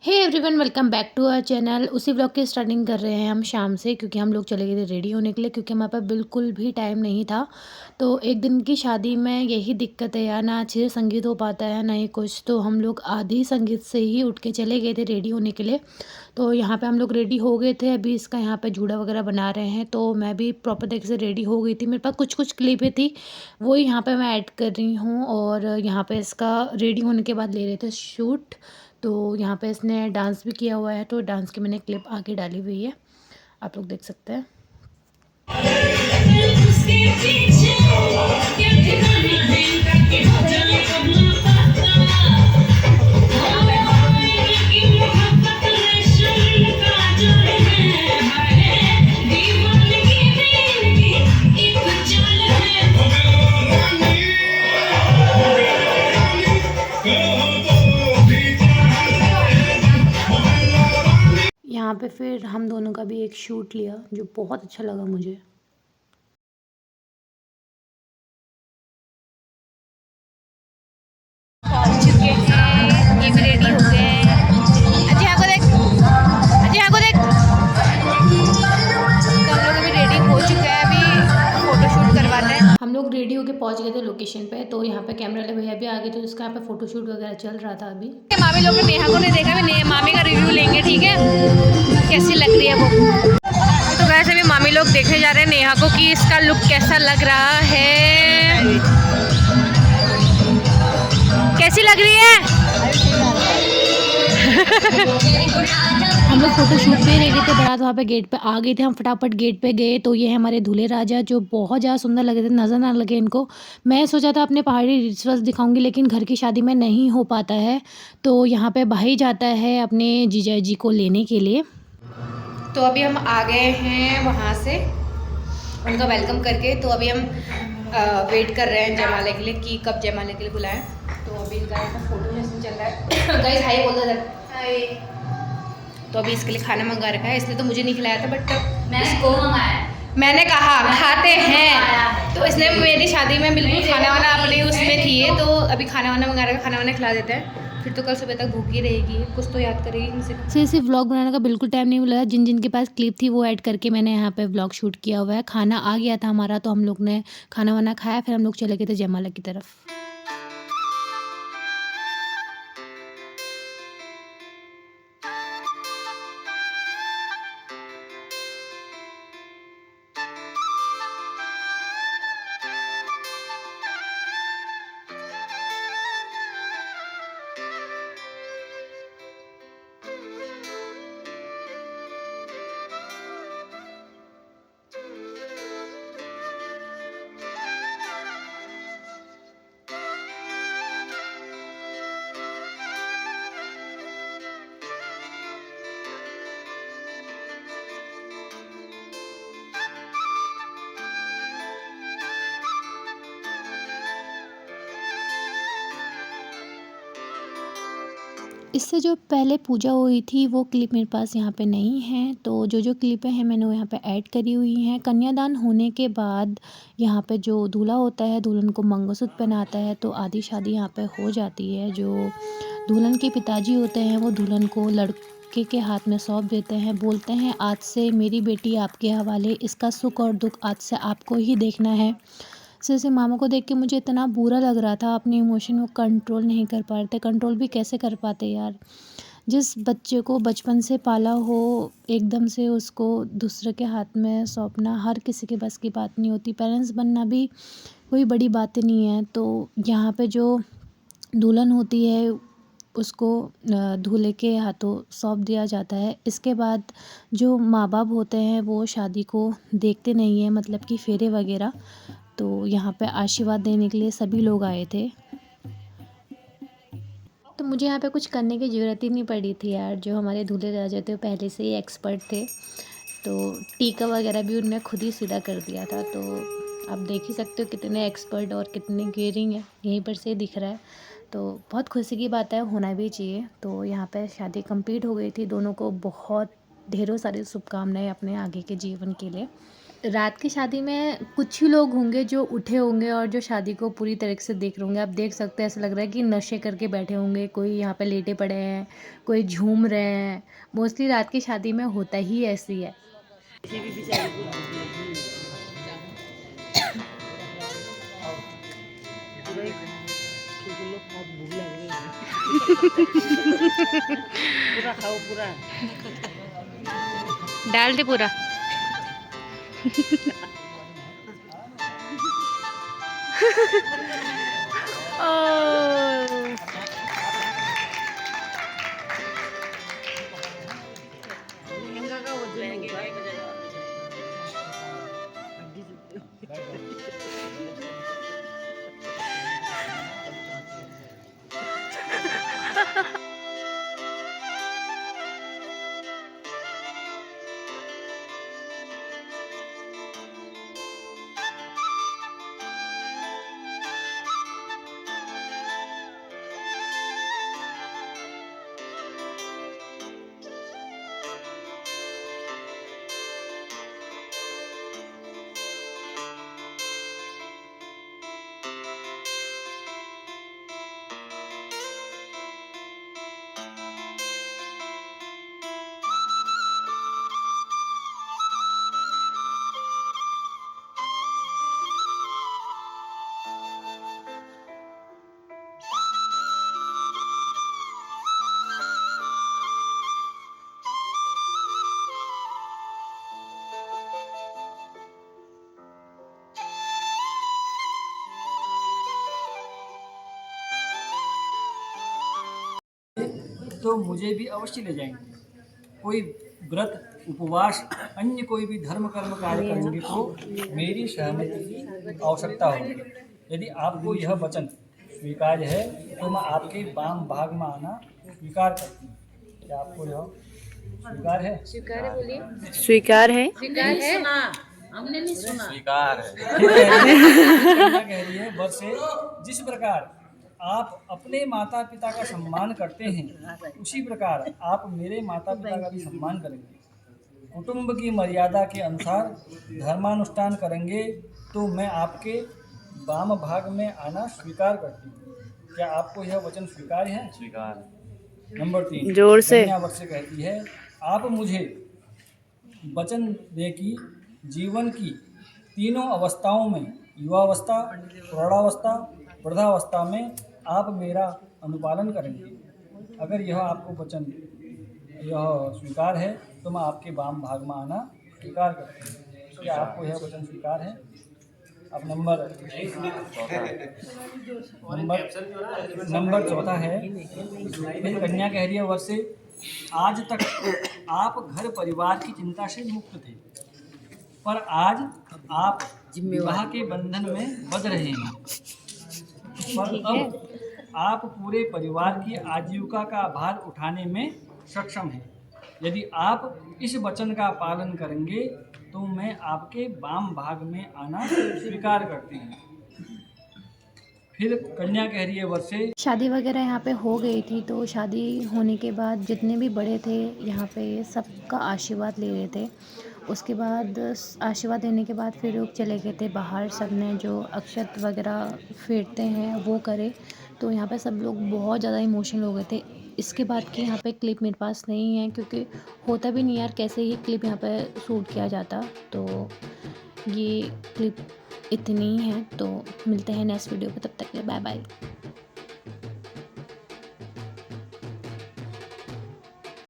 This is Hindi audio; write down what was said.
Hey everyone, welcome back to our channel. उसी व्लॉग की स्टार्टिंग कर रहे हैं हम शाम से, क्योंकि हम लोग चले गए थे रेडी होने के लिए, क्योंकि हमारे पास बिल्कुल भी टाइम नहीं था। तो एक दिन की शादी में यही दिक्कत है यार, ना अच्छे से संगीत हो पाता है ना ही कुछ। तो हम लोग आधी संगीत से ही उठ के चले गए थे रेडी होने के लिए। तो यहाँ पे हम लोग रेडी हो गए थे, अभी इसका यहाँ पे जूड़ा वगैरह बना रहे हैं। तो मैं भी प्रॉपर तरीके से रेडी हो गई थी, मेरे पास कुछ कुछ क्लिपें थी, वो यहाँ पे मैं ऐड कर रही हूँ। और यहाँ पे इसका रेडी होने के बाद ले रहे थे शूट। तो यहाँ पे इसने डांस भी किया हुआ है, तो डांस की मैंने क्लिप आगे डाली हुई है, आप लोग देख सकते हैं। यहाँ पे फिर हम दोनों का भी एक शूट लिया, जो बहुत अच्छा लगा मुझे। पहुंच चुके हैं, ये भी रेडी हो गए हैं। अजय यहाँ को देख, अजय यहाँ को देख। तो हम लोग अभी रेडी हो चुके हैं, अभी फोटोशूट करवाते हैं। हम लोग रेडी होके पहुंच गए थे लोकेशन पे। तो यहाँ पे कैमरा वाले भैया भी आ गए थे, तो इसका यहाँ पे फोटोशूट वगैरह चल रहा था अभी। मामी लोग ने नेहा को नहीं देखा, भी मामी का रिव्यू लेंगे, ठीक है, कैसी लग रही है वो। तो वैसे भी मामी लोग देखने जा रहे हैं नेहा को कि इसका लुक कैसा लग रहा है, कैसी लग रही है। हम लोग फोटोशूट पे रह गए थे, बारात वहाँ पे गेट पे आ गए थे। हम फटाफट गेट पे गए, तो ये है हमारे दूल्हे राजा, जो बहुत ज़्यादा सुंदर लगे थे, नज़र ना लगे इनको। मैं सोचा था अपने पहाड़ी रिचुअल्स दिखाऊंगी, लेकिन घर की शादी में नहीं हो पाता है। तो यहाँ पे भाई जाता है अपने जीजा जी को लेने के लिए। तो अभी हम आ गए हैं वहाँ से उनका वेलकम करके। तो अभी हम वेट कर रहे हैं जयमाला के लिए कि कब जयमाला के लिए बुलाएं। तो अभी इनका यहाँ फोटो सेशन चल रहा है। गाइस हाय बोल दो, हाय। तो अभी इसके लिए खाना मंगा रखा है, इसलिए तो मुझे नहीं खिलाया था, बट इसको मैंने कहा खाते हैं। तो इसने मेरी शादी में बिल्कुल खाना वाना अपने उसमें थी, तो अभी खाना वाना मंगा रखा, खाना वाना खिला देते हैं, फिर तो कल सुबह तक भूखी रहेगी, कुछ तो याद करेगी हमसे। सिर्फ व्लॉग बनाने का बिल्कुल टाइम नहीं मिला। जिन जिन के पास क्लिप थी वो ऐड करके मैंने यहाँ पे व्लॉग शूट किया हुआ है। खाना आ गया था हमारा, तो हम लोग ने खाना वाना खाया, फिर हम लोग चले गए थे जयमाला की तरफ। इससे जो पहले पूजा हुई थी वो क्लिप मेरे पास यहाँ पे नहीं है, तो जो जो क्लिपें हैं मैंने वो यहाँ पे ऐड करी हुई हैं। कन्यादान होने के बाद यहाँ पे जो दूल्हा होता है, दुल्हन को मंगलसूत्र पहनाता है, तो आधी शादी यहाँ पे हो जाती है। जो दुल्हन के पिताजी होते हैं वो दुल्हन को लड़के के हाथ में सौंप देते हैं, बोलते हैं आज से मेरी बेटी आपके हवाले, इसका सुख और दुख आज से आपको ही देखना है। जैसे मामा को देख के मुझे इतना बुरा लग रहा था, अपने इमोशन को कंट्रोल नहीं कर पा रहे थे। कंट्रोल भी कैसे कर पाते यार, जिस बच्चे को बचपन से पाला हो, एकदम से उसको दूसरे के हाथ में सौंपना हर किसी के बस की बात नहीं होती। पेरेंट्स बनना भी कोई बड़ी बात नहीं है। तो यहाँ पे जो दुल्हन होती है उसको दूल्हे के हाथों सौंप दिया जाता है। इसके बाद जो माँ बाप होते हैं वो शादी को देखते नहीं है, मतलब कि फेरे वगैरह। तो यहाँ पे आशीर्वाद देने के लिए सभी लोग आए थे। तो मुझे यहाँ पे कुछ करने की ज़रूरत ही नहीं पड़ी थी यार, जो हमारे दूल्हे राजा थे वो पहले से ही एक्सपर्ट थे। तो टीका वगैरह भी उनने खुद ही सीधा कर दिया था। तो आप देख ही सकते हो कितने एक्सपर्ट और कितने केयरिंग है, यहीं पर से दिख रहा है। तो बहुत खुशी की बात है, होना भी चाहिए। तो यहाँ पे शादी कंप्लीट हो गई थी, दोनों को बहुत ढेरों सारी शुभकामनाएं अपने आगे के जीवन के लिए। रात की शादी में कुछ ही लोग होंगे जो उठे होंगे और जो शादी को पूरी तरीके से देख रहे होंगे। आप देख सकते हैं, ऐसा लग रहा है कि नशे करके बैठे होंगे, कोई यहाँ पे लेटे पड़े हैं, कोई झूम रहे हैं। मोस्टली रात की शादी में होता ही ऐसी है। पूरा खाओ पूरा। डाल दे पूरा। ओह! तो मुझे भी अवश्य ले जाएंगे। कोई व्रत उपवास अन्य कोई भी धर्म कर्म कार्य करेंगे तो मेरी सहमति की आवश्यकता होगी। यदि आपको यह वचन स्वीकार्य है तो मैं आपके वाम भाग में आना स्वीकार करती हूँ। क्या आपको यह स्वीकार है? स्वीकार है, बोलिए। स्वीकार है। स्वीकार है। हमने नहीं सुना। स्वीकार है। कन्या कह रही है वर से जिस प्रकार आप अपने माता पिता का सम्मान करते हैं उसी प्रकार आप मेरे माता पिता का भी सम्मान करेंगे। कुटुंब की मर्यादा के अनुसार धर्मानुष्ठान करेंगे तो मैं आपके वाम भाग में आना स्वीकार करती हूँ। क्या आपको यह वचन स्वीकार है? स्वीकार। नंबर 3 जोर से। कन्या वर से कहती है आप मुझे वचन दें कि जीवन की तीनों अवस्थाओं में युवावस्था, प्रौढ़ावस्था, वृद्धावस्था में आप मेरा अनुपालन करेंगे। अगर यह आपको वचन यह स्वीकार है तो मैं आपके वाम भाग में आना स्वीकार करती हूँ। क्या आपको यह वचन स्वीकार है? अब नंबर चौथा है। फिर कन्या कह रही है वर से आज तक आप घर परिवार की चिंता से मुक्त थे, पर आज आप विवाह के बंधन में बंध रहे हैं। पर अब आप पूरे परिवार की आजीविका का भार उठाने में सक्षम हैं। यदि आप इस वचन का पालन करेंगे तो मैं आपके वाम भाग में आना स्वीकार करती हूँ। फिर कन्या कह रही है वर से शादी वगैरह यहाँ पे हो गई थी, तो शादी होने के बाद जितने भी बड़े थे यहाँ पे सबका आशीर्वाद ले रहे थे। उसके बाद आशीर्वाद देने के बाद फिर लोग चले गए थे बाहर। सब ने जो अक्षत वगैरह फेरते हैं वो करे, तो यहाँ पे सब लोग बहुत ज़्यादा इमोशनल हो गए थे। इसके बाद की यहाँ पे क्लिप मेरे पास नहीं है, क्योंकि होता भी नहीं यार, कैसे ही क्लिप यहाँ पे शूट किया जाता। तो ये क्लिप इतनी ही है। तो मिलते हैं नेक्स्ट वीडियो पे, तब तक के लिए बाय बाय।